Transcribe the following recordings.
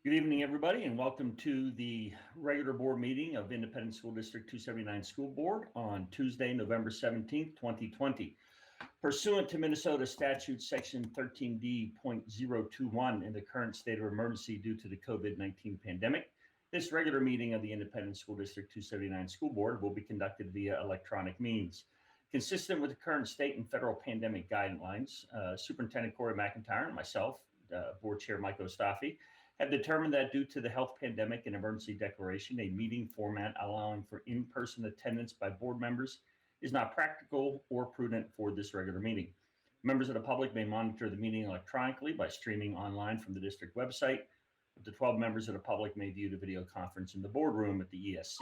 Good evening, everybody, and welcome to the regular board meeting of Independent School District 279 School Board on Tuesday, November 17th, 2020. Pursuant to Minnesota Statute Section 13D.021 in the current state of emergency due to the COVID-19 pandemic, this regular meeting of the Independent School District 279 School Board will be conducted via electronic means. Consistent with the current state and federal pandemic guidelines, Superintendent Corey McIntyre and myself, Board Chair Mike Ostafi, have determined that due to the health pandemic and emergency declaration, a meeting format allowing for in-person attendance by board members is not practical or prudent for this regular meeting. Members of the public may monitor the meeting electronically by streaming online from the district website. Up to 12 members of the public may view the video conference in the boardroom at the ESC.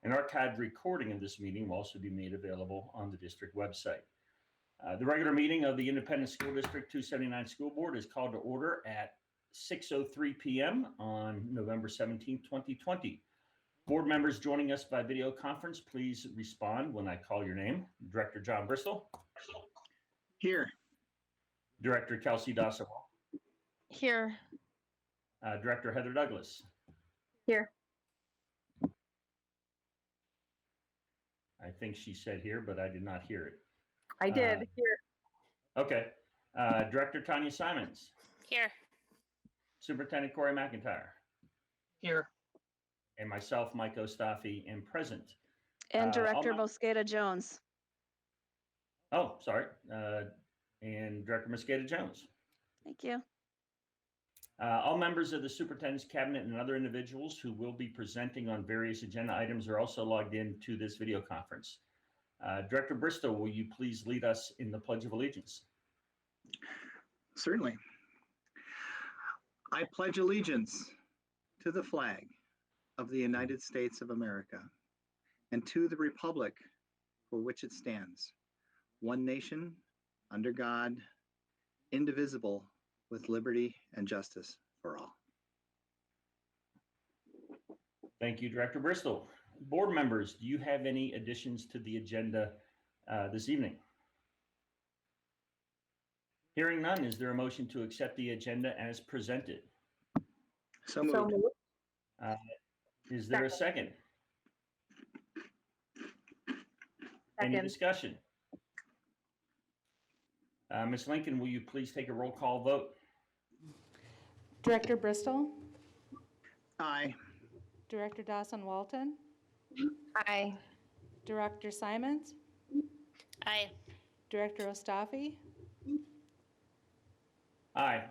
An archived recording of this meeting will also be made available on the district website. The regular meeting of the Independent School District 279 School Board is called to order at 6:03 p.m. on November 17, 2020. Board members joining us by video conference, please respond when I call your name. Director John Bristol. Here. Director Kelsey Dawson. Here. Director Heather Douglas. Here. I think she said here, but I did not hear it. I did. Here. Okay. Director Tanya Simons. Here. Superintendent Corey McIntyre. Here. And myself, Mike Ostafi, am present. And Director Mosqueda Jones. Oh, sorry. And Director Mosqueda Jones. Thank you. All members of the Superintendent's Cabinet and other individuals who will be presenting on various agenda items are also logged in to this video conference. Director Bristow, will you please lead us in the Pledge of Allegiance? Certainly. I pledge allegiance to the flag of the United States of America and to the republic for which it stands, one nation, under God, indivisible, with liberty and justice for all. Thank you, Director Bristol. Board members, do you have any additions to the agenda this evening? Hearing none, is there a motion to accept the agenda as presented? So moved. Is there a second? Any discussion? Ms. Lincoln, will you please take a roll call vote? Director Bristol? Aye. Director Dawson-Walton? Aye. Director Simons? Aye. Director Ostafi? Aye.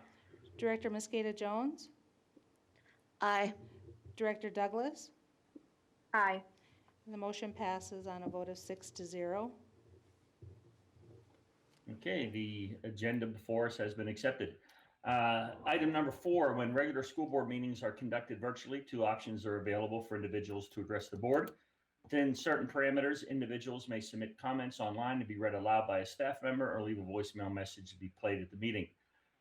Director Mosqueda Jones? Aye. Director Douglas? Aye. The motion passes on a vote of 6-0. Okay, the agenda before us has been accepted. Item number 4, when regular school board meetings are conducted virtually, 2 options are available for individuals to address the board. Within certain parameters, individuals may submit comments online to be read aloud by a staff member or leave a voicemail message to be played at the meeting.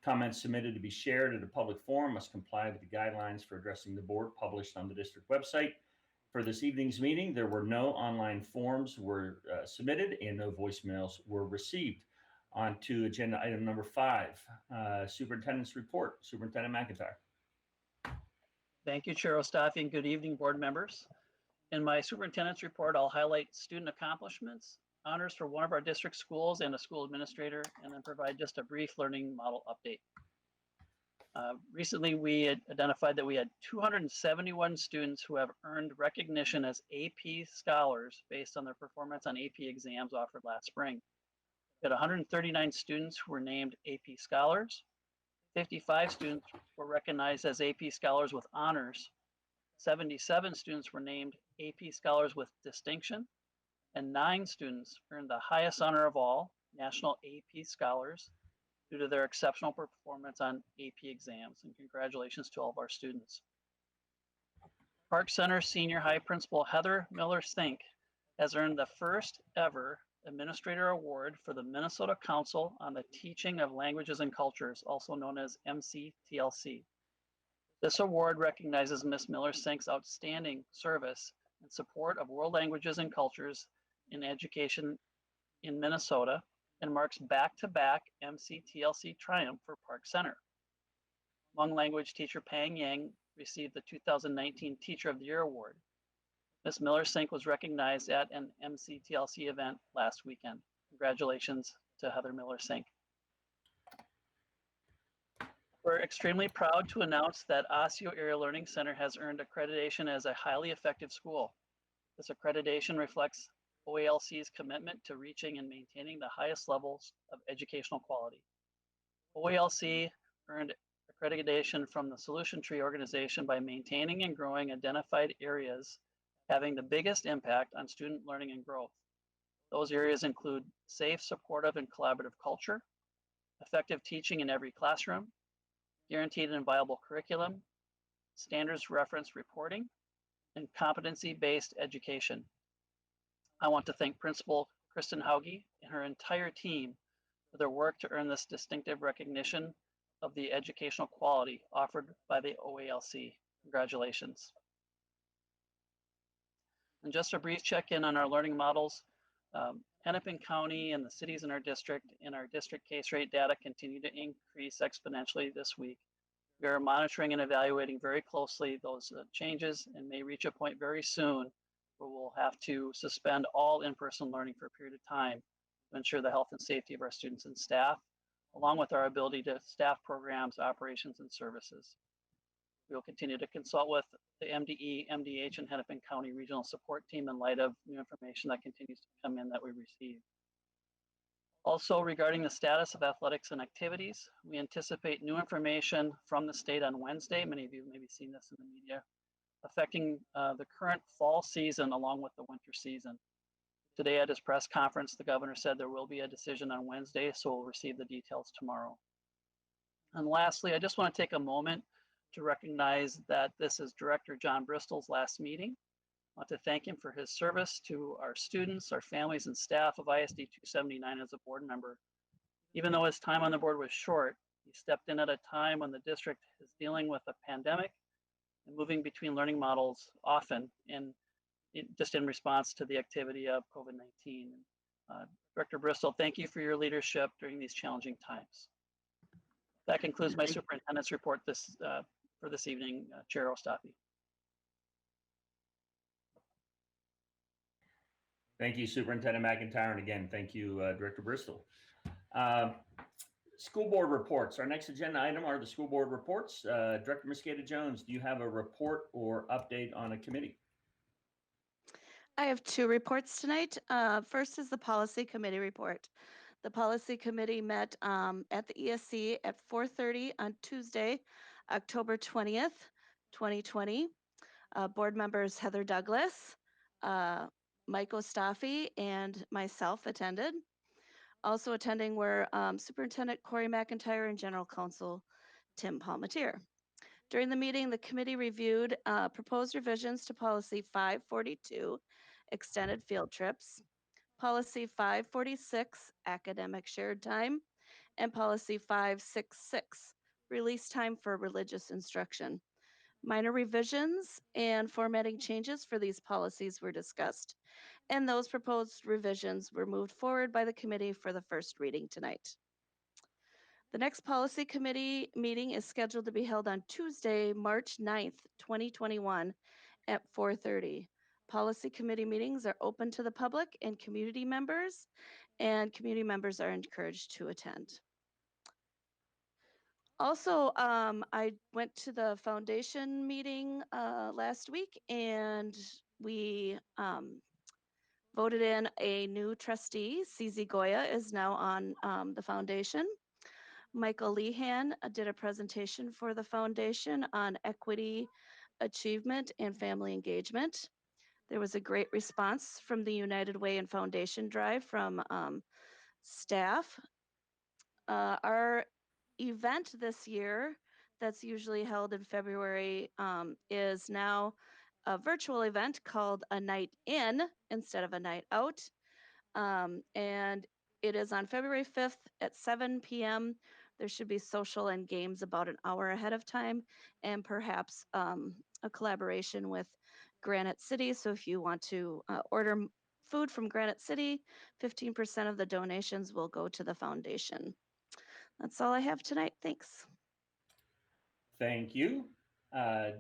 Comments submitted to be shared at a public forum must comply with the guidelines for addressing the board published on the district website. For this evening's meeting, there were no online forms submitted and no voicemails were received. On to agenda item number 5, Superintendent's Report. Superintendent McIntyre. Thank you, Chair Ostafi, and good evening, board members. In my Superintendent's Report, I'll highlight student accomplishments, honors for one of our district schools and a school administrator, and then provide just a brief learning model update. Recently, we had identified that we had 271 students who have earned recognition as AP scholars based on their performance on AP exams offered last spring. We had 139 students who were named AP scholars. 55 students were recognized as AP scholars with honors. 77 students were named AP scholars with distinction. And 9 students earned the highest honor of all, National AP Scholars, due to their exceptional performance on AP exams. And congratulations to all of our students. Park Center Senior High Principal Heather Miller-Stink has earned the first ever Administrator Award for the Minnesota Council on the Teaching of Languages and Cultures, also known as MCTLC. This award recognizes Ms. Miller-Stink's outstanding service in support of world languages and cultures in education in Minnesota and marks back-to-back MCTLC triumph for Park Center. Hmong language teacher Pang Yang received the 2019 Teacher of the Year Award. Ms. Miller-Sink was recognized at an MCTLC event last weekend. Congratulations to Heather Miller-Sink. We're extremely proud to announce that Osseo Area Learning Center has earned accreditation as a highly effective school. This accreditation reflects OALC's commitment to reaching and maintaining the highest levels of educational quality. OALC earned accreditation from the Solution Tree organization by maintaining and growing identified areas having the biggest impact on student learning and growth. Those areas include safe, supportive, and collaborative culture, effective teaching in every classroom, guaranteed and viable curriculum, standards reference reporting, and competency-based education. I want to thank Principal Kristen Hauge and her entire team for their work to earn this distinctive recognition of the educational quality offered by the OALC. Congratulations. And just a brief check-in on our learning models. Hennepin County and the cities in our district case rate data continue to increase exponentially this week. We are monitoring and evaluating very closely those changes and may reach a point very soon where we'll have to suspend all in-person learning for a period of time to ensure the health and safety of our students and staff, along with our ability to staff programs, operations, and services. We will continue to consult with the MDE, MDH, and Hennepin County Regional Support Team in light of new information that continues to come in that we receive. Also, regarding the status of athletics and activities, we anticipate new information from the state on Wednesday. Many of you may be seeing this in the media, affecting the current fall season along with the winter season. Today at his press conference, the governor said there will be a decision on Wednesday, so we'll receive the details tomorrow. And lastly, I just want to take a moment to recognize that this is Director John Bristol's last meeting. I want to thank him for his service to our students, our families, and staff of ISD 279 as a board member. Even though his time on the board was short, he stepped in at a time when the district is dealing with a pandemic and moving between learning models often, just in response to the activity of COVID-19. Director Bristol, thank you for your leadership during these challenging times. That concludes my superintendent's report for this evening, Chair Ostapi. Thank you, Superintendent McIntyre, and again, thank you, Director Bristol. School board reports. Our next agenda item are the school board reports. Director Mosqueda Jones, do you have a report or update on a committee? I have two reports tonight. First is the policy committee report. The policy committee met at the ESC at 4:30 on Tuesday, October 20th, 2020. Board members Heather Douglas, Mike Ostafi, and myself attended. Also attending were Superintendent Corey McIntyre and General Counsel Tim Palmatier. During the meeting, the committee reviewed proposed revisions to Policy 542, extended field trips, Policy 546, academic shared time, and Policy 566, release time for religious instruction. Minor revisions and formatting changes for these policies were discussed, and those proposed revisions were moved forward by the committee for the first reading tonight. The next policy committee meeting is scheduled to be held on Tuesday, March 9th, 2021 at 4:30. Policy committee meetings are open to the public and community members are encouraged to attend. Also, I went to the foundation meeting last week, and we voted in a new trustee. CZ Goya is now on the foundation. Michael Lehan did a presentation for the foundation on equity, achievement, and family engagement. There was a great response from the United Way and Foundation Drive from staff. Our event this year, that's usually held in February, is now a virtual event called A Night In instead of a night out. And it is on February 5th at 7 p.m. There should be social and games about an hour ahead of time, and perhaps a collaboration with Granite City. So if you want to order food from Granite City, 15% of the donations will go to the foundation. That's all I have tonight. Thanks. Thank you.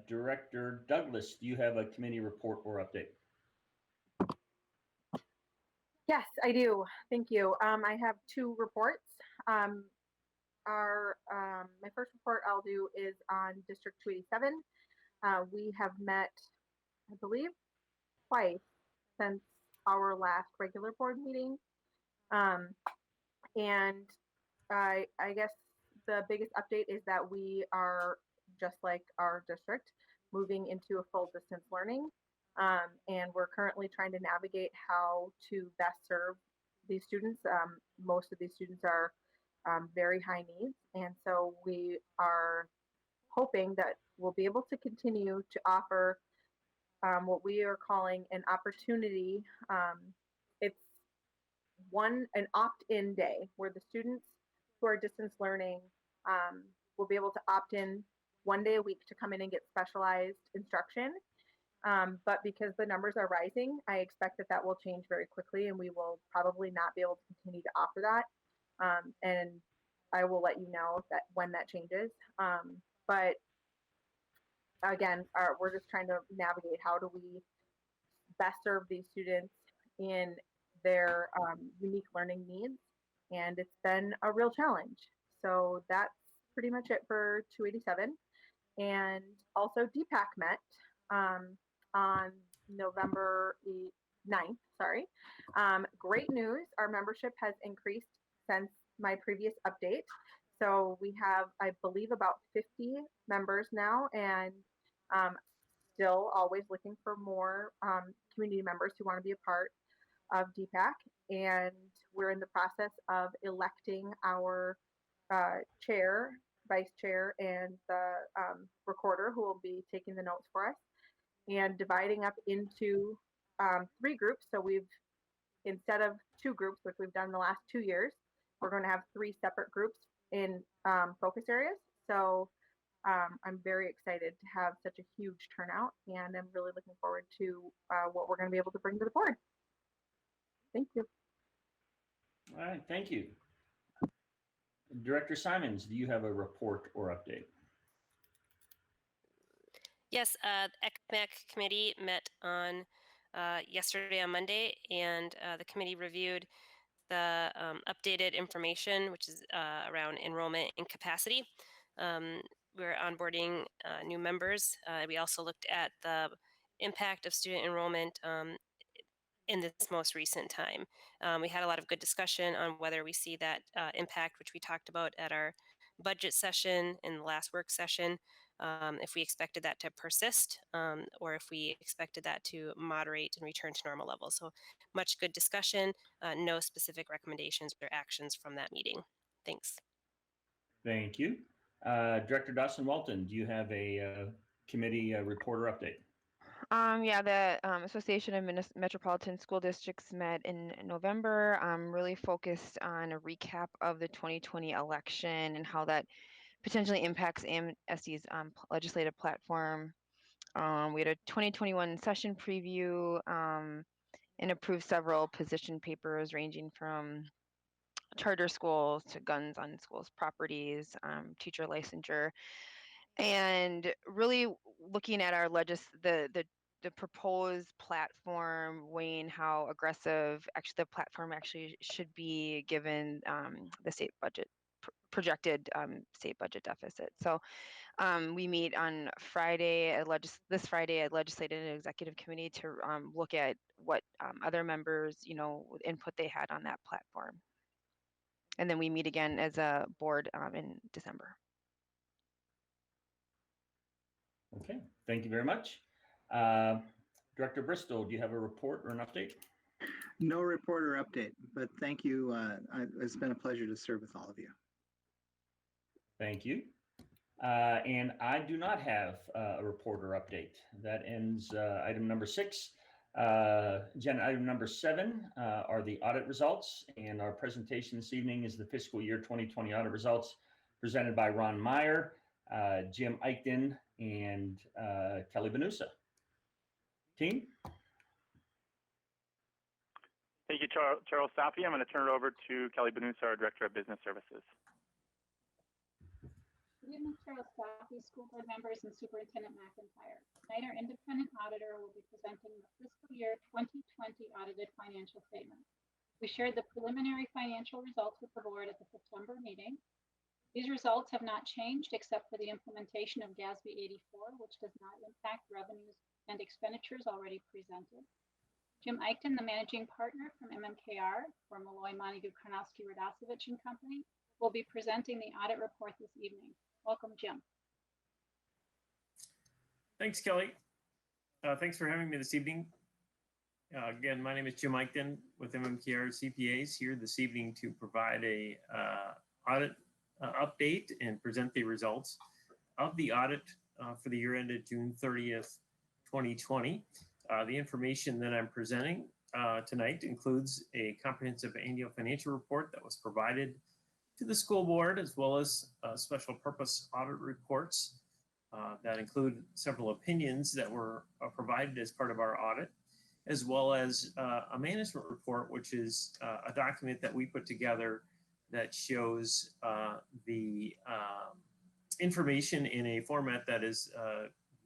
Director Douglas, do you have a committee report or update? Yes, I do. Thank you. I have two reports. My first report I'll do is on District 287. We have met, I believe, twice since our last regular board meeting. And I guess the biggest update is that we are, just like our district, moving into a full distance learning. And we're currently trying to navigate how to best serve these students. Most of these students are very high needs. And so we are hoping that we'll be able to continue to offer what we are calling an opportunity. It's an opt-in day where the students who are distance learning will be able to opt in one day a week to come in and get specialized instruction. But because the numbers are rising, I expect that will change very quickly, and we will probably not be able to continue to offer that. And I will let you know when that changes. But again, we're just trying to navigate how do we best serve these students in their unique learning needs. And it's been a real challenge. So that's pretty much it for 287. And also DPAC met on November 9th, sorry. Great news, our membership has increased since my previous update. So we have, I believe, about 50 members now, and still always looking for more community members who want to be a part of DPAC. And we're in the process of electing our chair, vice chair, and the recorder who will be taking the notes for us, and dividing up into 3 groups. So instead of 2 groups, which we've done the last 2 years, we're going to have 3 separate groups in focus areas. So I'm very excited to have such a huge turnout, and I'm really looking forward to what we're going to be able to bring to the board. Thank you. All right, thank you. Director Simons, do you have a report or update? Yes, the XMAC committee met on yesterday on Monday, and the committee reviewed the updated information, which is around enrollment and capacity. We're onboarding new members. We also looked at the impact of student enrollment in this most recent time. We had a lot of good discussion on whether we see that impact, which we talked about at our budget session in the last work session, if we expected that to persist, or if we expected that to moderate and return to normal levels. So much good discussion, no specific recommendations or actions from that meeting. Thanks. Thank you. Director Dawson Walton, do you have a committee report or update? Yeah, the Association of Metropolitan School Districts met in November, really focused on a recap of the 2020 election and how that potentially impacts AMSD's legislative platform. We had a 2021 session preview and approved several position papers ranging from charter schools to guns on schools' properties, teacher licensure, and really looking at our the proposed platform, weighing how aggressive the platform actually should be given the state budget projected state budget deficit. So we meet on Friday this Friday at Legislative and Executive Committee to look at what other members, input they had on that platform. And then we meet again as a board in December. Okay, thank you very much. Director Bristol, do you have a report or an update? No report or update, but thank you. It's been a pleasure to serve with all of you. Thank you. And I do not have a report or update. That ends item number 6. Agenda item number 7 are the audit results, and our presentation this evening is the fiscal year 2020 audit results presented by Ron Meyer, Jim Eichten, and Kelly Benusa. Team? Thank you, Charles Safi. I'm going to turn it over to Kelly Benusa, our Director of Business Services. Good evening, Charles Coffey, school board members, and Superintendent McIntyre. Tonight, our independent auditor will be presenting the fiscal year 2020 audited financial statement. We shared the preliminary financial results with the board at the September meeting. These results have not changed except for the implementation of GASB 84, which does not impact revenues and expenditures already presented. Jim Eichten, the managing partner from MMKR for Malloy, Montague, Karnowski, Radosevich and Company, will be presenting the audit report this evening. Welcome, Jim. Thanks, Kelly. Thanks for having me this evening. Again, my name is Jim Eichten with MMKR CPAs here this evening to provide a audit update and present the results of the audit for the year ended June 30th, 2020. The information that I'm presenting tonight includes a comprehensive annual financial report that was provided to the school board, as well as special purpose audit reports that include several opinions that were provided as part of our audit, as well as a management report, which is a document that we put together that shows the information in a format that is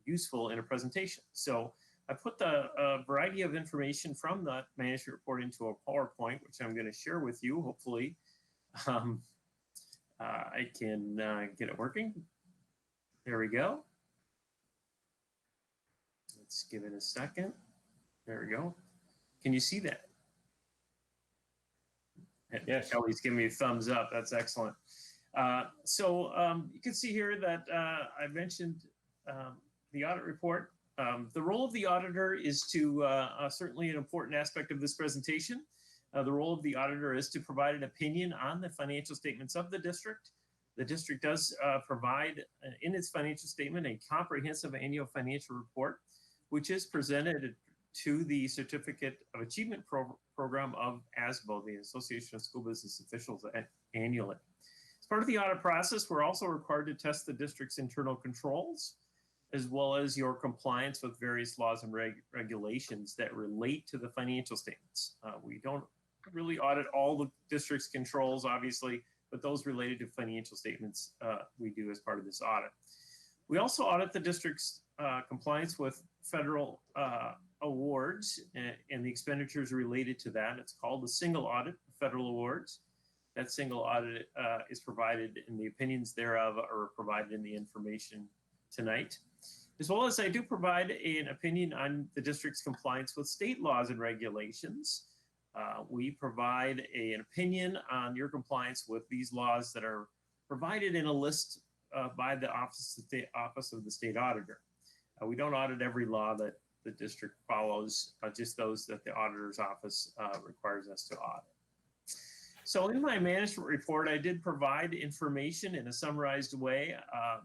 useful in a presentation. So I put the variety of information from that management report into a PowerPoint, which I'm going to share with you. Hopefully, I can get it working. There we go. Let's give it a second. There we go. Can you see that? Yes. Kelly's giving me a thumbs up. That's excellent. So you can see here that I mentioned the audit report. The role of the auditor is to certainly an important aspect of this presentation. The role of the auditor is to provide an opinion on the financial statements of the district. The district does provide in its financial statement a comprehensive annual financial report, which is presented to the Certificate of Achievement program of ASBO, the Association of School Business Officials, annually. As part of the audit process, we're also required to test the district's internal controls, as well as your compliance with various laws and regulations that relate to the financial statements. We don't really audit all the district's controls, obviously, but those related to financial statements we do as part of this audit. We also audit the district's compliance with federal awards and the expenditures related to that. It's called the single audit of federal awards. That single audit is provided, and the opinions thereof are provided in the information tonight. As well as I do provide an opinion on the district's compliance with state laws and regulations. We provide an opinion on your compliance with these laws that are provided in a list by the Office of the State Auditor. We don't audit every law that the district follows, just those that the auditor's office requires us to audit. So in my management report, I did provide information in a summarized way,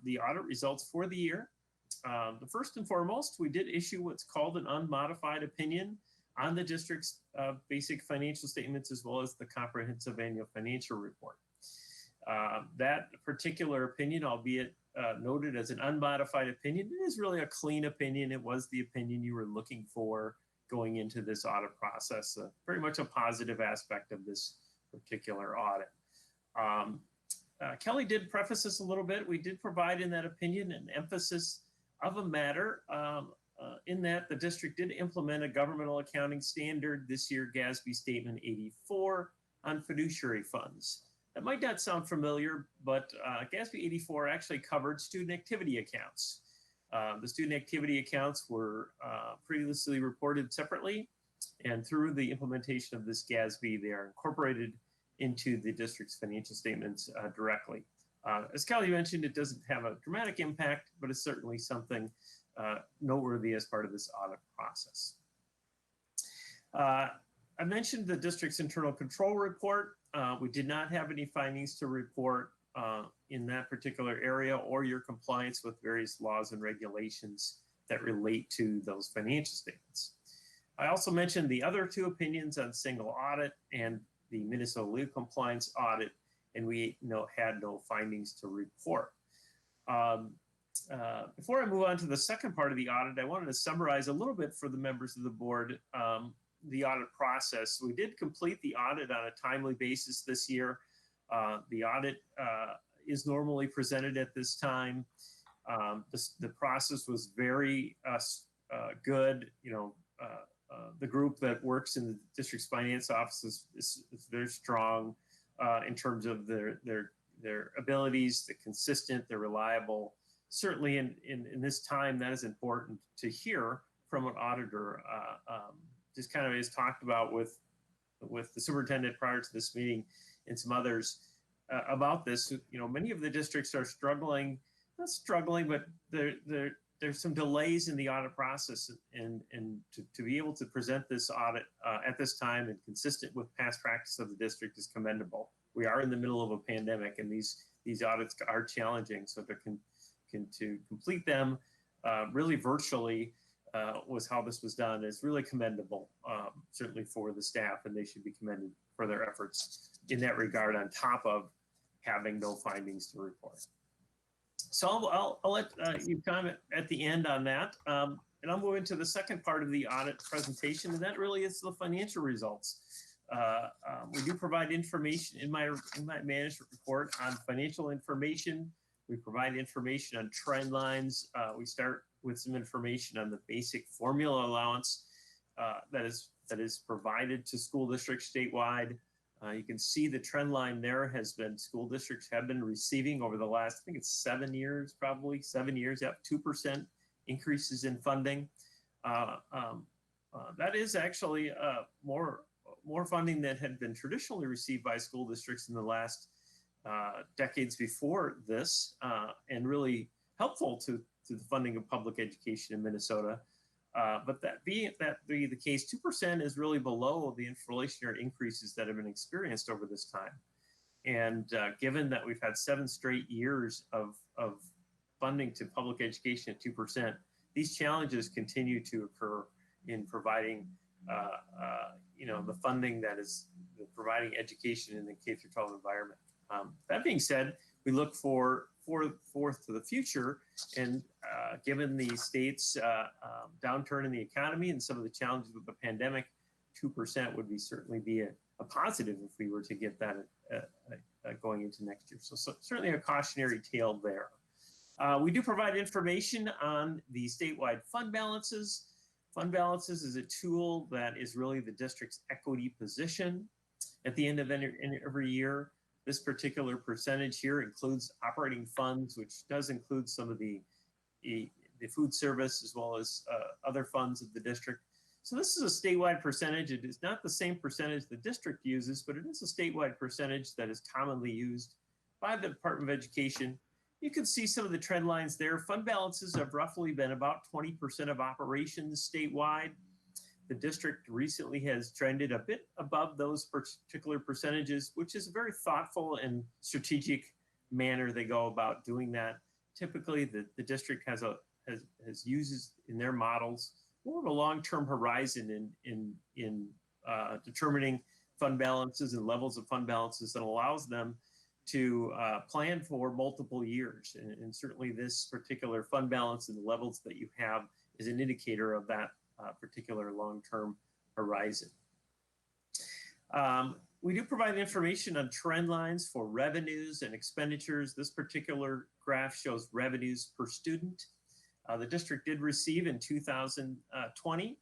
the audit results for the year. The first and foremost, we did issue what's called an unmodified opinion on the district's basic financial statements, as well as the comprehensive annual financial report. That particular opinion, albeit noted as an unmodified opinion, it is really a clean opinion. It was the opinion you were looking for going into this audit process. Very much a positive aspect of this particular audit. Kelly did preface this a little bit. We did provide in that opinion an emphasis of a matter in that the district did implement a governmental accounting standard this year, GASB Statement 84, on fiduciary funds. That might not sound familiar, but GASB 84 actually covered student activity accounts. The student activity accounts were previously reported separately, and through the implementation of this GASB, they are incorporated into the district's financial statements directly. As Kelly mentioned, it doesn't have a dramatic impact, but it's certainly something noteworthy as part of this audit process. I mentioned the district's internal control report. We did not have any findings to report in that particular area or your compliance with various laws and regulations that relate to those financial statements. I also mentioned the other two opinions on single audit and the Minnesota legal compliance audit, and we had no findings to report. Before I move on to the second part of the audit, I wanted to summarize a little bit for the members of the board the audit process. We did complete the audit on a timely basis this year. The audit is normally presented at this time. The process was very good. The group that works in the district's finance office is very strong in terms of their abilities. They're consistent, they're reliable. Certainly in this time, that is important to hear from an auditor. Just kind of as talked about with the superintendent prior to this meeting and some others about this. Many of the districts are struggling, not struggling, but there's some delays in the audit process, and to be able to present this audit at this time and consistent with past practice of the district is commendable. We are in the middle of a pandemic, and these audits are challenging. So to complete them really virtually was how this was done is really commendable, certainly for the staff, and they should be commended for their efforts in that regard, on top of having no findings to report. So I'll let you comment at the end on that. And I'll move into the second part of the audit presentation, and that really is the financial results. We do provide information in my management report on financial information. We provide information on trend lines. We start with some information on the basic formula allowance that is provided to school districts statewide. You can see the trend line there has been, school districts have been receiving over the last, I think it's 7 years, probably 7 years, 2% increases in funding. That is actually more funding that had been traditionally received by school districts in the last decades before this, and really helpful to the funding of public education in Minnesota. But that being the case, 2% is really below the inflationary increases that have been experienced over this time. And given that we've had 7 straight years of funding to public education at 2%, these challenges continue to occur in providing the funding that is providing education in the K-12 environment. That being said, we look forth to the future, and given the state's downturn in the economy and some of the challenges with the pandemic, 2% would certainly be a positive if we were to get that going into next year. So certainly a cautionary tale there. We do provide information on the statewide fund balances. Fund balances is a tool that is really the district's equity position at the end of every year. This particular percentage here includes operating funds, which does include some of the food service as well as other funds of the district. So this is a statewide percentage. It is not the same percentage the district uses, but it is a statewide percentage that is commonly used by the Department of Education. You can see some of the trend lines there. Fund balances have roughly been about 20% of operations statewide. The district recently has trended a bit above those particular percentages, which is a very thoughtful and strategic manner they go about doing that. Typically, the district has uses in their models more of a long-term horizon in determining fund balances and levels of fund balances that allows them to plan for multiple years. And certainly this particular fund balance and the levels that you have is an indicator of that particular long-term horizon. We do provide information on trend lines for revenues and expenditures. This particular graph shows revenues per student. The district did receive in 2020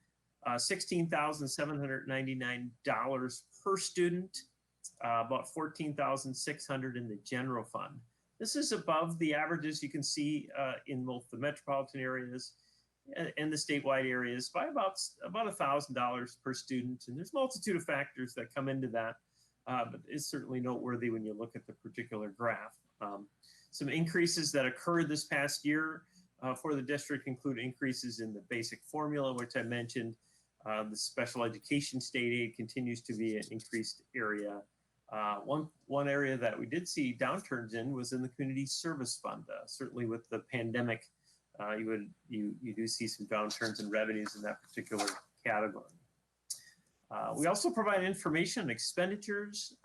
$16,799 per student, about $14,600 in the general fund. This is above the averages you can see in both the metropolitan areas and the statewide areas by about $1,000 per student. And there's a multitude of factors that come into that, but it's certainly noteworthy when you look at the particular graph. Some increases that occurred this past year for the district include increases in the basic formula, which I mentioned. The special education state aid continues to be an increased area. One area that we did see downturns in was in the community service fund. Certainly with the pandemic, you do see some downturns in revenues in that particular category. We also provide information on expenditures.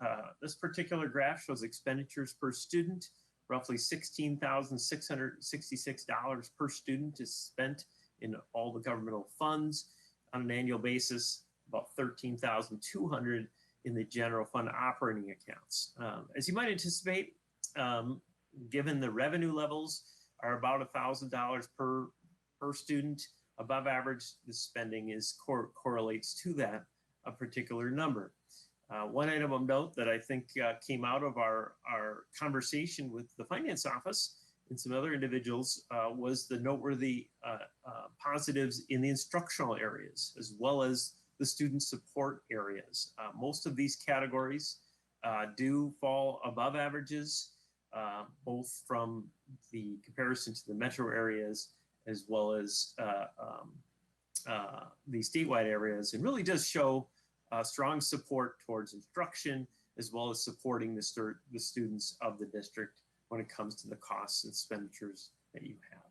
This particular graph shows expenditures per student. Roughly $16,666 per student is spent in all the governmental funds on an annual basis, about $13,200 in the general fund operating accounts. As you might anticipate, given the revenue levels are about $1,000 per student above average, the spending is correlates to that a particular number. One item of note that I think came out of our conversation with the finance office and some other individuals was the noteworthy positives in the instructional areas as well as the student support areas. Most of these categories do fall above averages, both from the comparison to the metro areas as well as the statewide areas, and really does show strong support towards instruction as well as supporting the students of the district when it comes to the costs and expenditures that you have.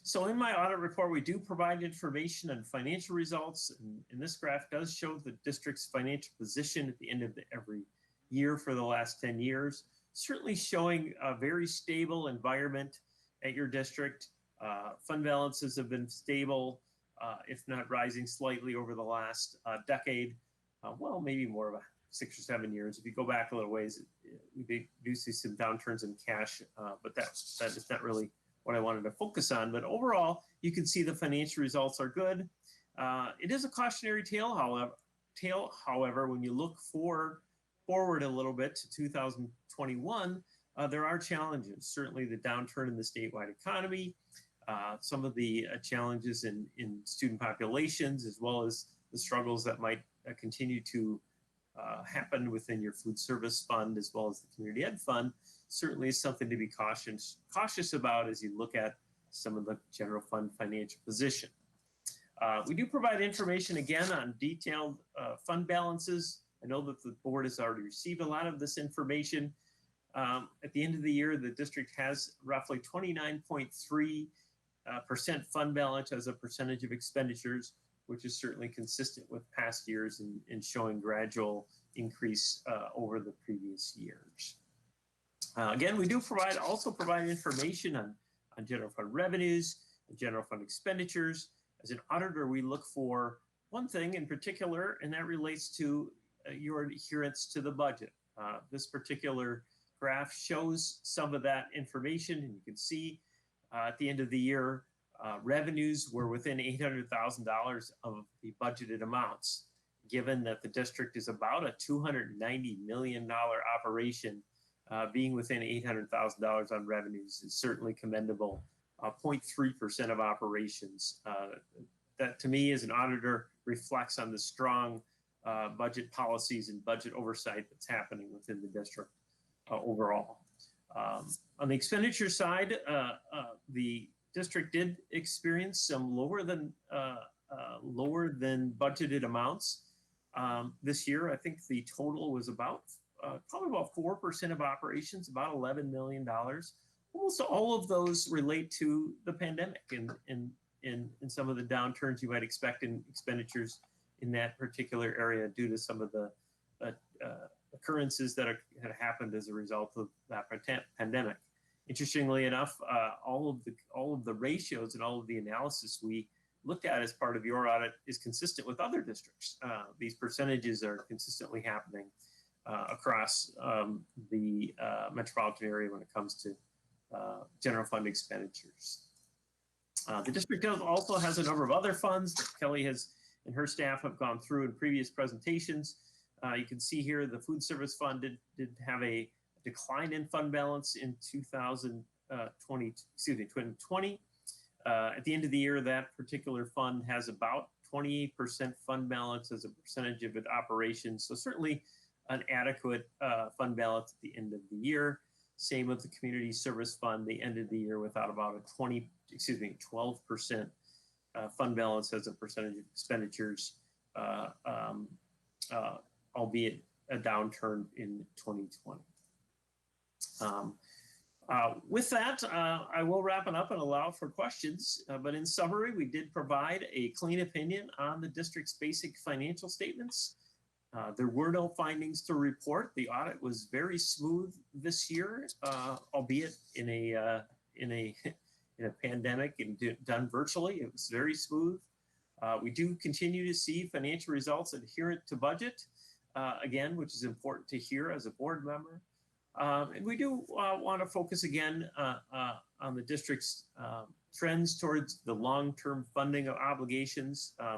So in my audit report, we do provide information on financial results, and this graph does show the district's financial position at the end of every year for the last 10 years, certainly showing a very stable environment at your district. Fund balances have been stable, if not rising slightly over the last decade. Well, maybe more of a 6 or 7 years. If you go back a little ways, we do see some downturns in cash, but that is not really what I wanted to focus on. But overall, you can see the financial results are good. It is a cautionary tale, however, when you look forward a little bit to 2021, there are challenges. Certainly the downturn in the statewide economy, some of the challenges in student populations, as well as the struggles that might continue to happen within your food service fund, as well as the community ed fund, certainly is something to be cautious about as you look at some of the general fund financial position. We do provide information again on detailed fund balances. I know that the board has already received a lot of this information. At the end of the year, the district has roughly 29.3% fund balance as a percentage of expenditures, which is certainly consistent with past years and showing gradual increase over the previous years. Again, we do also provide information on general fund revenues and general fund expenditures. As an auditor, we look for one thing in particular, and that relates to your adherence to the budget. This particular graph shows some of that information, and you can see at the end of the year, revenues were within $800,000 of the budgeted amounts. Given that the district is about a $290 million operation, being within $800,000 on revenues is certainly commendable. 0.3% of operations. That to me as an auditor reflects on the strong budget policies and budget oversight that's happening within the district overall. On the expenditure side, the district did experience some lower than budgeted amounts. This year, I think the total was about probably about 4% of operations, about $11 million. Almost all of those relate to the pandemic and some of the downturns you might expect in expenditures in that particular area due to some of the occurrences that had happened as a result of that pandemic. Interestingly enough, all of the ratios and all of the analysis we looked at as part of your audit is consistent with other districts. These percentages are consistently happening across the metropolitan area when it comes to general fund expenditures. The district also has a number of other funds that Kelly has and her staff have gone through in previous presentations. You can see here the food service fund did have a decline in fund balance in 2020. At the end of the year, that particular fund has about 28% fund balance as a percentage of its operations. So certainly an adequate fund balance at the end of the year. Same with the community service fund. They ended the year without about a 12% fund balance as a percentage of expenditures, albeit a downturn in 2020. With that, I will wrap it up and allow for questions. But in summary, we did provide a clean opinion on the district's basic financial statements. There were no findings to report. The audit was very smooth this year, albeit in a pandemic and done virtually. It was very smooth. We do continue to see financial results adherent to budget, again, which is important to hear as a board member. And we do want to focus again on the district's trends towards the long-term funding of obligations. I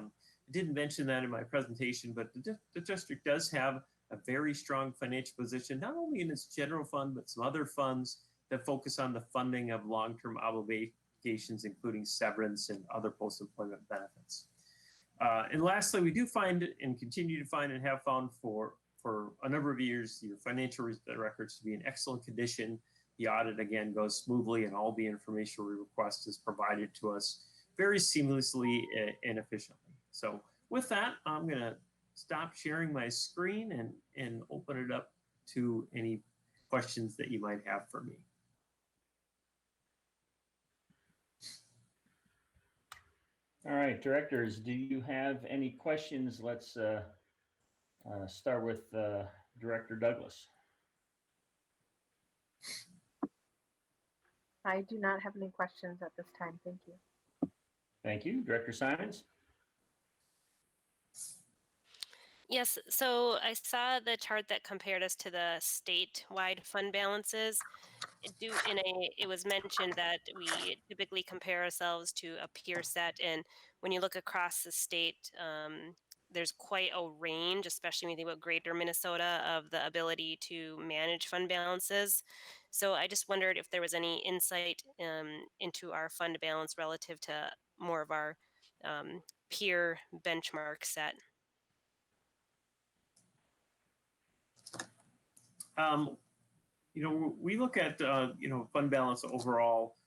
didn't mention that in my presentation, but the district does have a very strong financial position, not only in its general fund, but some other funds that focus on the funding of long-term obligations, including severance and other post-employment benefits. And lastly, we do find and continue to find and have found for a number of years your financial records to be in excellent condition. The audit again goes smoothly and all the information we request is provided to us very seamlessly and efficiently. So with that, I'm gonna stop sharing my screen and open it up to any questions that you might have for me. All right, directors, do you have any questions? Let's start with Director Douglas. I do not have any questions at this time. Thank you. Thank you. Director Simons? Yes, so I saw the chart that compared us to the statewide fund balances. It was mentioned that we typically compare ourselves to a peer set, and when you look across the state, there's quite a range, especially when you think about greater Minnesota, of the ability to manage fund balances. So I just wondered if there was any insight into our fund balance relative to more of our peer benchmark set. You know, we look at, you know, fund balance overall,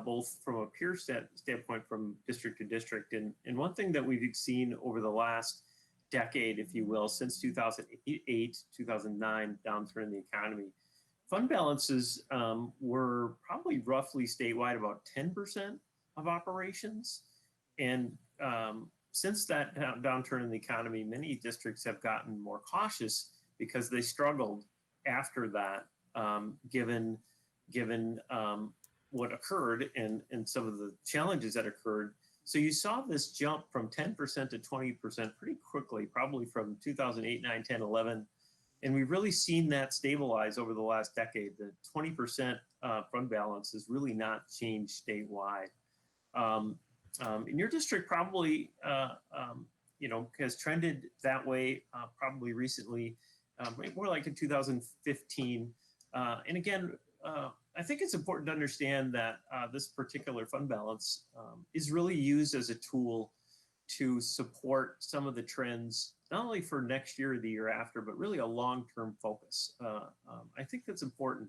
both from a peer standpoint from district to district. And one thing that we've seen over the last decade, if you will, since 2008, 2009 downturn in the economy, fund balances were probably roughly statewide about 10% of operations. And since that downturn in the economy, many districts have gotten more cautious because they struggled after that, given what occurred and some of the challenges that occurred. So you saw this jump from 10% to 20% pretty quickly, probably from 2008, 9, 10, 11. And we've really seen that stabilize over the last decade. The 20% fund balance has really not changed statewide. In your district probably, you know, has trended that way probably recently, more like in 2015. And again, I think it's important to understand that this particular fund balance is really used as a tool to support some of the trends, not only for next year or the year after, but really a long-term focus. I think that's important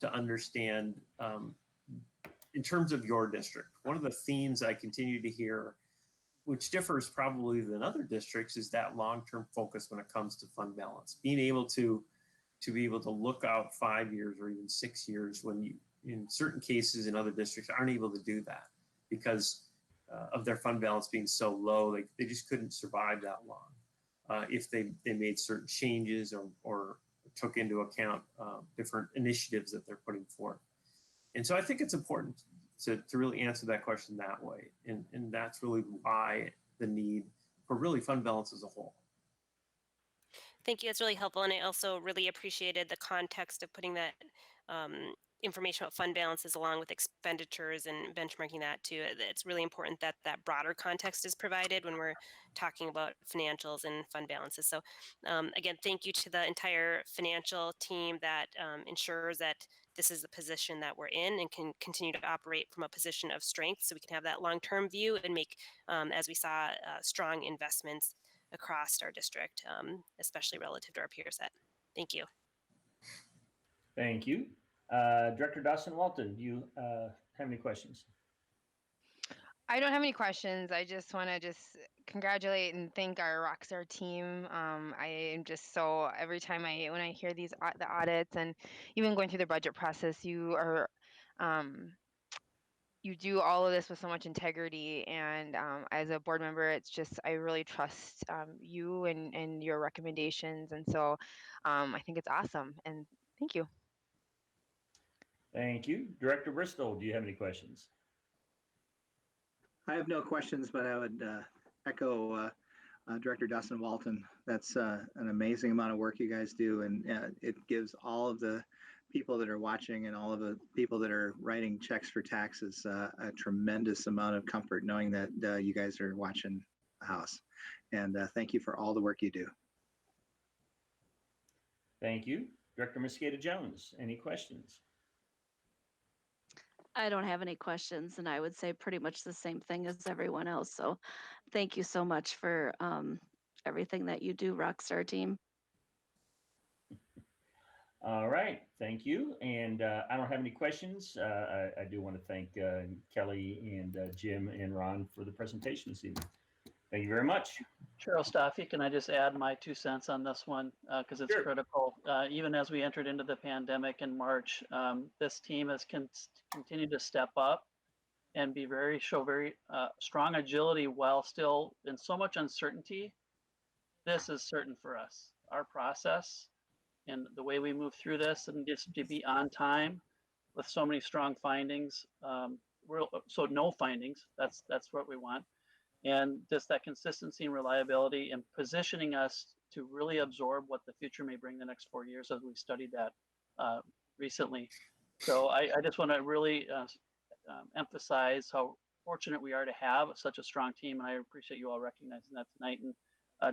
to understand in terms of your district. One of the themes I continue to hear, which differs probably than other districts, is that long-term focus when it comes to fund balance. Being able to be able to look out 5 years or even 6 years when you, in certain cases in other districts, aren't able to do that because of their fund balance being so low. They just couldn't survive that long if they made certain changes or took into account different initiatives that they're putting forth. And so I think it's important to really answer that question that way. And that's really why the need for really fund balance as a whole. Thank you. That's really helpful. And I also really appreciated the context of putting that information about fund balances along with expenditures and benchmarking that too. It's really important that that broader context is provided when we're talking about financials and fund balances. So again, thank you to the entire financial team that ensures that this is the position that we're in and can continue to operate from a position of strength so we can have that long-term view and make, as we saw, strong investments across our district, especially relative to our peer set. Thank you. Thank you. Director Dawson Walton, do you have any questions? I don't have any questions. I just want to congratulate and thank our Rockstar team. I am just so, every time when I hear the audits and even going through the budget process, you are, you do all of this with so much integrity. And as a board member, it's just, I really trust you and your recommendations. And so I think it's awesome. And thank you. Thank you. Director Bristol, do you have any questions? I have no questions, but I would echo Director Dustin Walton. That's an amazing amount of work you guys do, and it gives all of the people that are watching and all of the people that are writing checks for taxes a tremendous amount of comfort knowing that you guys are watching the house. And thank you for all the work you do. Thank you. Director Mosqueda Jones, any questions? I don't have any questions, and I would say pretty much the same thing as everyone else. So thank you so much for everything that you do, Rockstar team. All right, thank you. And I don't have any questions. I do want to thank Kelly and Jim and Ron for the presentation this evening. Thank you very much. Cheryl Staffy, can I just add my 2 cents on this one? Because it's Sure. critical. Even as we entered into the pandemic in March, this team has continued to step up and show very strong agility while still in so much uncertainty. This is certain for us. Our process and the way we move through this, and just to be on time with so many strong findings. So no findings. That's what we want. And just that consistency and reliability and positioning us to really absorb what the future may bring the next 4 years, as we've studied that recently. So I just want to really emphasize how fortunate we are to have such a strong team, and I appreciate you all recognizing that tonight. And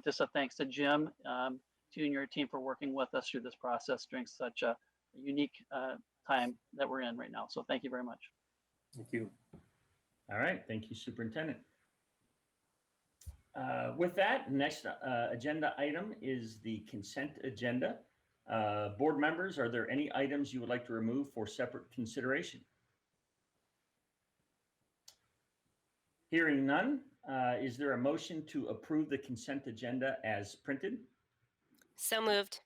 just a thanks to Jim, to you and your team for working with us through this process during such a unique time that we're in right now. So thank you very much. Thank you. All right, thank you, Superintendent. With that, next agenda item is the consent agenda. Board members, are there any items you would like to remove for separate consideration? Hearing none, is there a motion to approve the consent agenda as printed? So moved.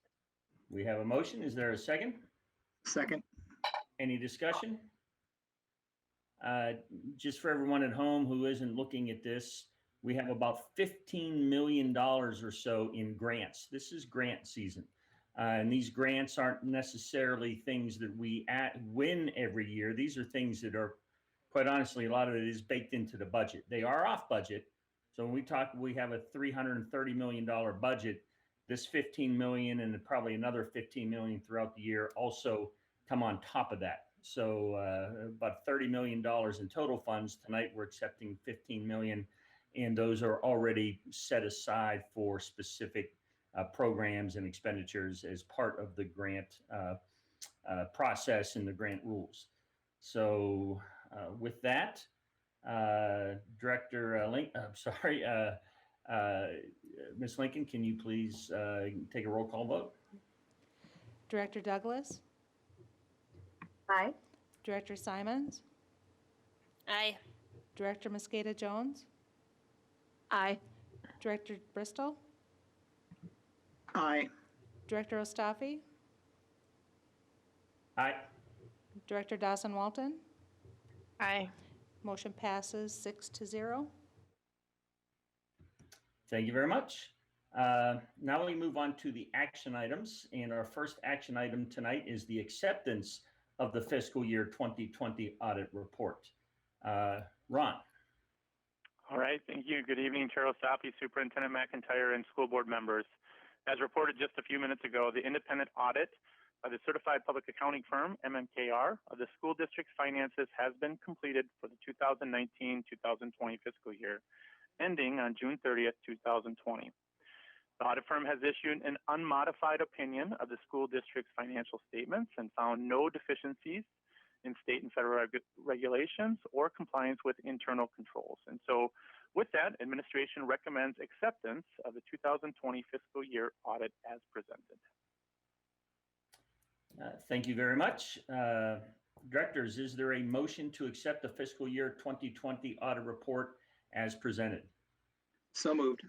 We have a motion. Is there a second? Second. Any discussion? Just for everyone at home who isn't looking at this, we have about $15 million or so in grants. This is grant season. And these grants aren't necessarily things that we win every year. These are things that are, quite honestly, a lot of it is baked into the budget. They are off budget. So when we have a $330 million budget, this 15 million and probably another 15 million throughout the year also come on top of that. So about $30 million in total funds. Tonight we're accepting 15 million, and those are already set aside for specific programs and expenditures as part of the grant process and the grant rules. So with that, Director Ms. Lincoln, can you please take a roll call vote? Director Douglas? Aye. Director Simons? Aye. Director Mosqueda Jones? Aye. Director Bristol? Aye. Director Ostafi? Aye. Director Dawson Walton? Aye. Motion passes 6-0. Thank you very much. Now we move on to the action items, and our first action item tonight is the acceptance of the fiscal year 2020 audit report. Ron. All right, thank you. Good evening, Cheryl Staffy, Superintendent McIntyre, and school board members. As reported just a few minutes ago, the independent audit by the certified public accounting firm, MMKR, of the school district's finances has been completed for the 2019-2020 fiscal year, ending on June 30th, 2020. The audit firm has issued an unmodified opinion of the school district's financial statements and found no deficiencies in state and federal regulations or compliance with internal controls. And so with that, administration recommends acceptance of the 2020 fiscal year audit as presented. Thank you very much. Directors, is there a motion to accept the fiscal year 2020 audit report as presented? So moved.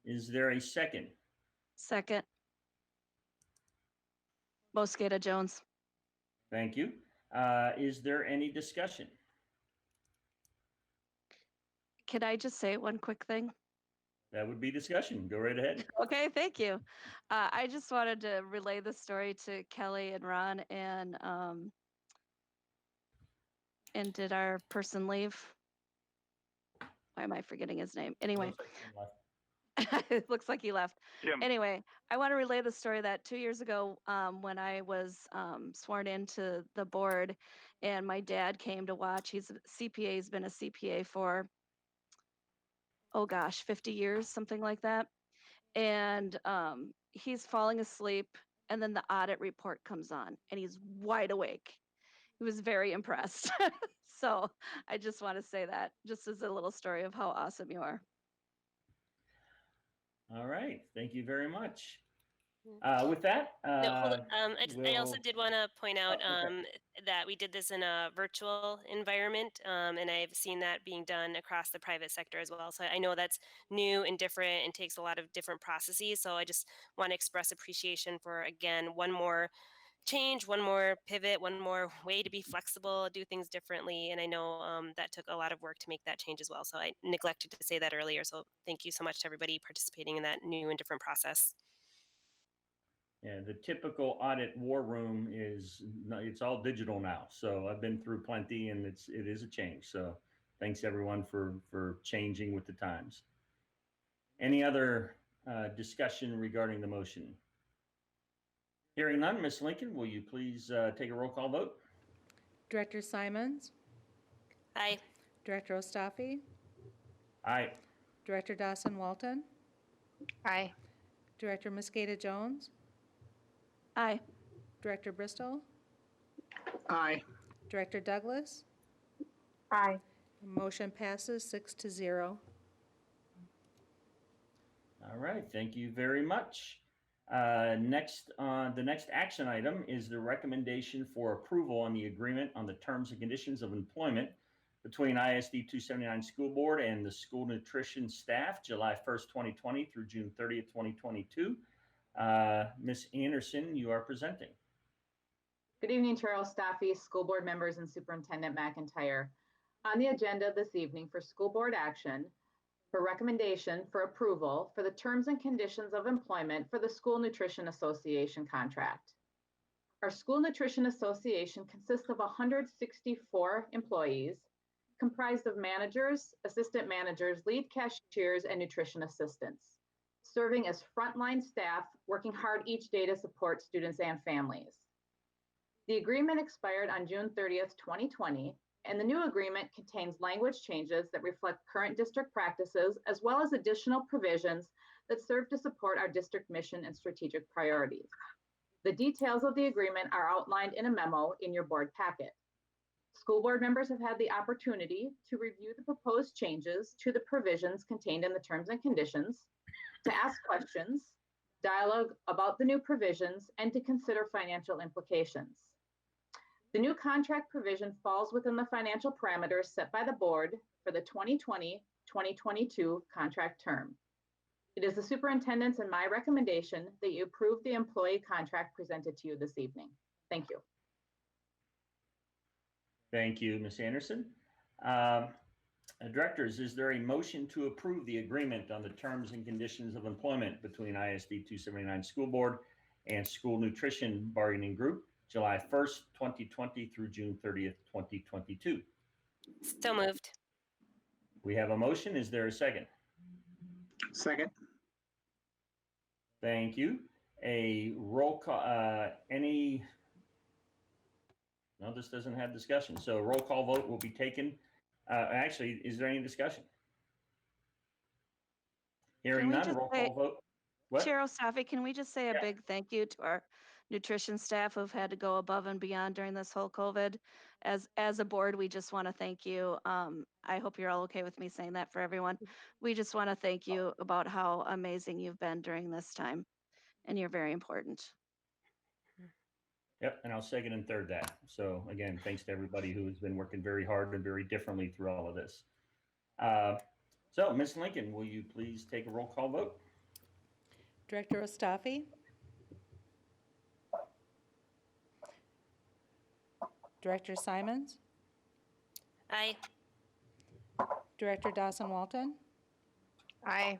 Is there a second? Second. Mosqueda Jones. Thank you. Is there any discussion? Can I just say one quick thing? That would be discussion. Go right ahead. Okay, thank you. I just wanted to relay the story to Kelly and Ron, and did our person leave? Why am I forgetting his name? Anyway. It looks like he left. Jim. Anyway, I want to relay the story that 2 years ago, when I was sworn into the board, and my dad came to watch. He's a CPA. He's been a CPA for, oh gosh, 50 years, something like that. And he's falling asleep, and then the audit report comes on, and he's wide awake. He was very impressed. So I just want to say that, just as a little story of how awesome you are. All right. Thank you very much. With that, No, hold on. I also we'll- did want to point out Oh, okay. that we did this in a virtual environment, and I've seen that being done across the private sector as well. So I know that's new and different and takes a lot of different processes. So I just want to express appreciation for, again, one more change, one more pivot, one more way to be flexible, do things differently. And I know that took a lot of work to make that change as well. So I neglected to say that earlier. So thank you so much to everybody participating in that new and different process. Yeah, the typical audit war room it's all digital now. So I've been through plenty, and it is a change. So thanks everyone for changing with the times. Any other discussion regarding the motion? Hearing none, Ms. Lincoln, will you please take a roll call vote? Director Simons, Aye. Director Ostafi, Aye. Director Dawson Walton, Aye. Director Mosqueda Jones, Aye. Director Bristol, Aye. Director Douglas. Aye. Motion passes 6-0. All right, thank you very much. Next, the next action item is the recommendation for approval on the agreement on the terms and conditions of employment between ISD 279 School Board and the school nutrition staff, July 1st, 2020 through June 30th, 2022. Ms. Anderson, you are presenting. Good evening, Chair Ostafi, school board members, and Superintendent McIntyre. On the agenda this evening for school board action, for recommendation for approval for the terms and conditions of employment for the School Nutrition Association contract. Our School Nutrition Association consists of 164 employees, comprised of managers, assistant managers, lead cashiers, and nutrition assistants, serving as frontline staff, working hard each day to support students and families. The agreement expired on June 30th, 2020, and the new agreement contains language changes that reflect current district practices, as well as additional provisions that serve to support our district mission and strategic priorities. The details of the agreement are outlined in a memo in your board packet. School board members have had the opportunity to review the proposed changes to the provisions contained in the terms and conditions, to ask questions, dialogue about the new provisions, and to consider financial implications. The new contract provision falls within the financial parameters set by the board for the 2020-2022 contract term. It is the superintendent's and my recommendation that you approve the employee contract presented to you this evening. Thank you. Thank you, Ms. Anderson. Directors, is there a motion to approve the agreement on the terms and conditions of employment between ISD 279 School Board and School Nutrition Bargaining Group, July 1st, 2020 through June 30th, 2022? So moved. We have a motion. Is there a second? Second. Thank you. A roll call, no, this doesn't have discussion. So a roll call vote will be taken. Actually, is there any discussion? Hearing we none, just roll say- call vote. What? Chair Ostafi, can we just say a Yeah. big thank you to our nutrition staff who've had to go above and beyond during this whole COVID? As a board, we just want to thank you. I hope you're all okay with me saying that for everyone. We just want to thank you about how amazing you've been during this time, and you're very important. Yep, and I'll second and third that. So again, thanks to everybody who has been working very hard and very differently through all of this. So Ms. Lincoln, will you please take a roll call vote? Director Ostafi, Director Simons, Aye. Director Dawson Walton, Aye.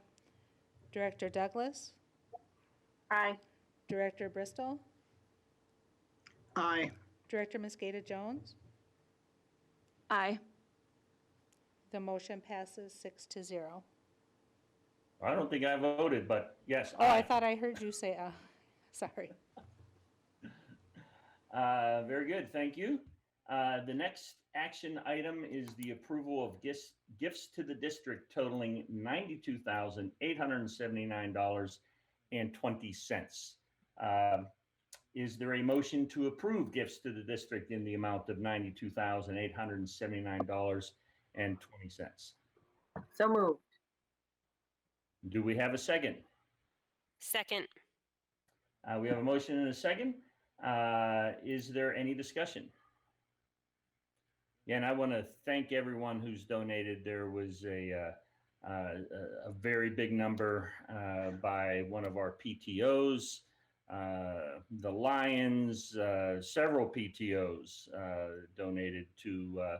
Director Douglas, Aye. Director Bristol, Aye. Director Mosqueda Jones. Aye. The motion passes 6-0. I don't think I voted, but yes. Oh, I thought I heard you say, sorry. Very good, thank you. The next action item is the approval of gifts to the district totaling $92,879.20. Is there a motion to approve gifts to the district in the amount of $92,879.20? So moved. Do we have a second? Second. We have a motion and a second. Is there any discussion? Yeah, and I want to thank everyone who's donated. There was a very big number by one of our PTOs, the Lions, several PTOs donated to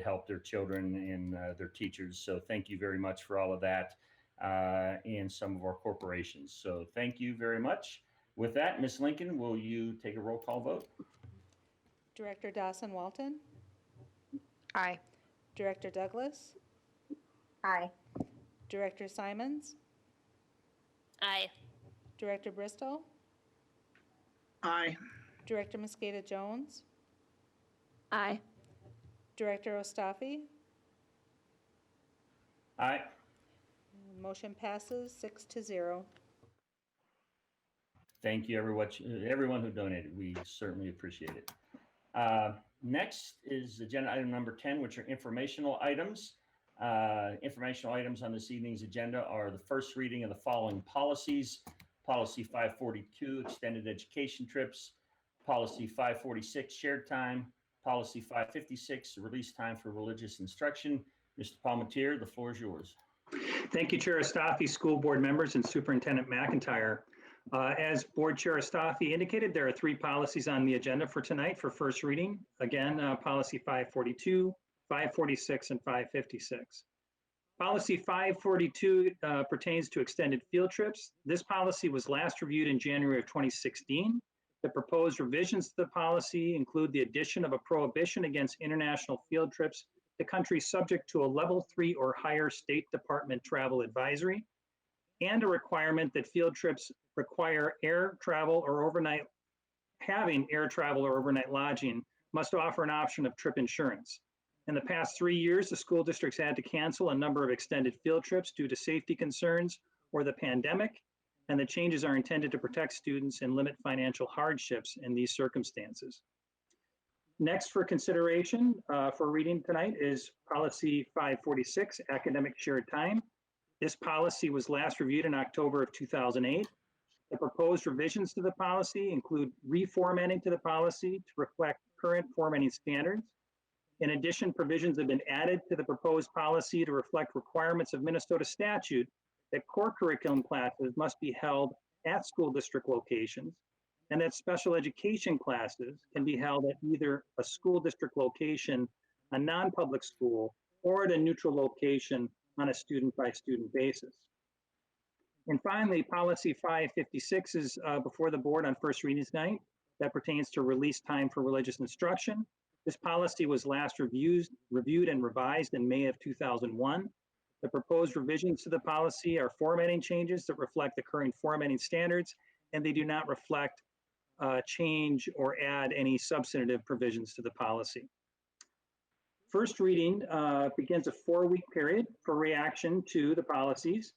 help their children and their teachers. So thank you very much for all of that, and some of our corporations. So thank you very much. With that, Ms. Lincoln, will you take a roll call vote? Director Dawson-Walton, Aye. Director Douglas, Aye. Director Simons, Aye. Director Bristol, Aye. Director Mosqueda Jones, Aye. Director Ostafi. Aye. Motion passes 6-0. Thank you, everyone who donated. We certainly appreciate it. Next is agenda item number 10, which are informational items. Informational items on this evening's agenda are the first reading of the following policies: Policy 542, extended education trips; Policy 546, shared time; Policy 556, release time for religious instruction. Mr. Palmetier, the floor is yours. Thank you, Chair Ostafi, school board members, and Superintendent McIntyre. As Board Chair Ostafi indicated, there are 3 policies on the agenda for tonight for first reading. Again, Policy 542, 546, and 556. Policy 542 pertains to extended field trips. This policy was last reviewed in January of 2016. The proposed revisions to the policy include the addition of a prohibition against international field trips to countries subject to a level 3 or higher State Department travel advisory, and a requirement that field trips require air travel or overnight lodging must offer an option of trip insurance. In the past 3 years, the school districts had to cancel a number of extended field trips due to safety concerns or the pandemic, and the changes are intended to protect students and limit financial hardships in these circumstances. Next for consideration for reading tonight is Policy 546, academic shared time. This policy was last reviewed in October of 2008. The proposed revisions to the policy include reformatting to the policy to reflect current formatting standards. In addition, provisions have been added to the proposed policy to reflect requirements of Minnesota statute that core curriculum classes must be held at school district locations, and that special education classes can be held at either a school district location, a non-public school, or at a neutral location on a student-by-student basis. And finally, Policy 556 is before the board on first reading tonight. That pertains to release time for religious instruction. This policy was last reviewed and revised in May of 2001. The proposed revisions to the policy are formatting changes that reflect the current formatting standards, and they do not reflect change or add any substantive provisions to the policy. First reading begins a 4-week period for reaction to the policies.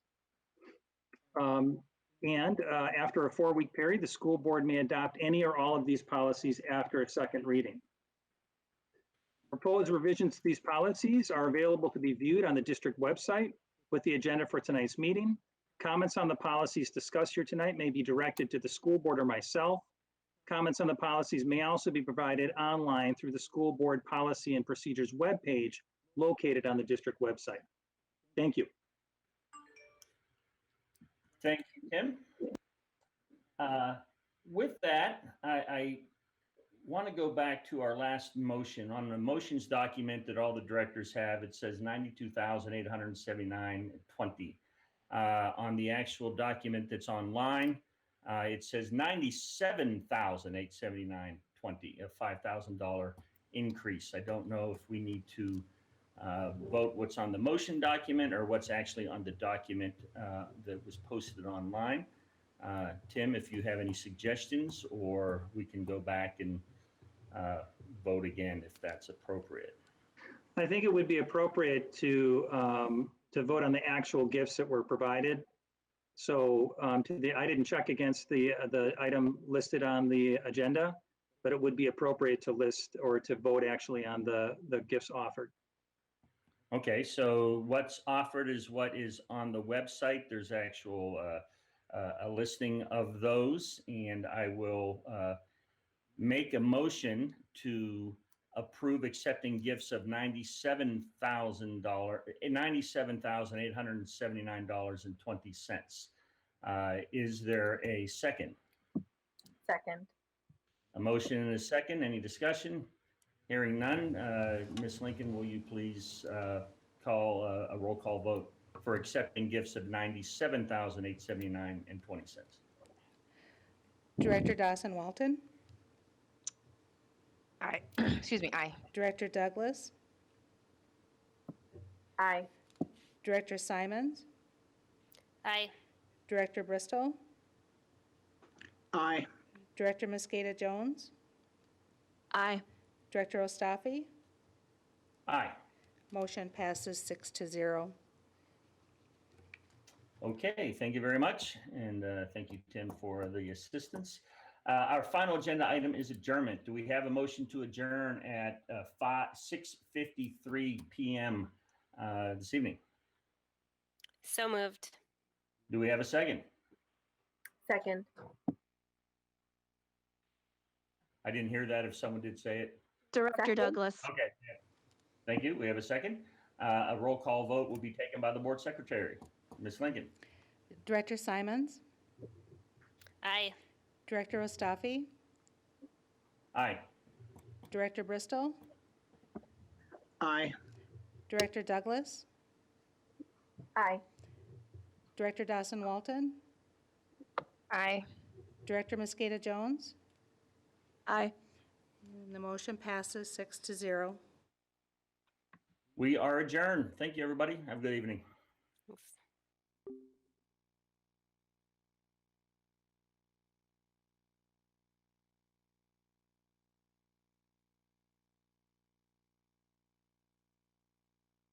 After a 4-week period, the school board may adopt any or all of these policies after a second reading. Proposed revisions to these policies are available to be viewed on the district website with the agenda for tonight's meeting. Comments on the policies discussed here tonight may be directed to the school board or myself. Comments on the policies may also be provided online through the school board policy and procedures webpage located on the district website. Thank you. Thank you, Tim. With that, I want to go back to our last motion. On the motions document that all the directors have, it says $92,879.20. On the actual document that's online, it says $97,879.20, a $5,000 increase. I don't know if we need to vote what's on the motion document or what's actually on the document that was posted online. Tim, if you have any suggestions, or we can go back and vote again if that's appropriate. I think it would be appropriate to vote on the actual gifts that were provided. So I didn't check against the item listed on the agenda, but it would be appropriate to list or to vote actually on the gifts offered. Okay, so what's offered is what is on the website. There's actual a listing of those, and I will make a motion to approve accepting gifts of $97,879.20. Is there a second? Second. A motion and a second. Any discussion? Hearing none, Ms. Lincoln, will you please call a roll call vote for accepting gifts of $97,879.20? Director Dawson Walton, Aye. Excuse me, aye. Director Douglas, Aye. Director Simons, Aye. Director Bristol, Aye. Director Mosqueda Jones, Aye. Director Ostafi. Aye. Motion passes 6-0. Okay, thank you very much. And thank you, Tim, for the assistance. Our final agenda item is adjournment. Do we have a motion to adjourn at 6:53 p.m. This evening? So moved. Do we have a second? Second. I didn't hear that if someone did say it. Director Second. Douglas. Okay, thank you. We have a second. A roll call vote will be taken by the board secretary. Ms. Lincoln. Director Simons, Aye. Director Ostafi, Aye. Director Bristol, Aye. Director Douglas, Aye. Director Dawson Walton, Aye. Director Mosqueda Jones, Aye. and the motion passes 6-0. We are adjourned. Thank you, everybody. Have a good evening. Thanks.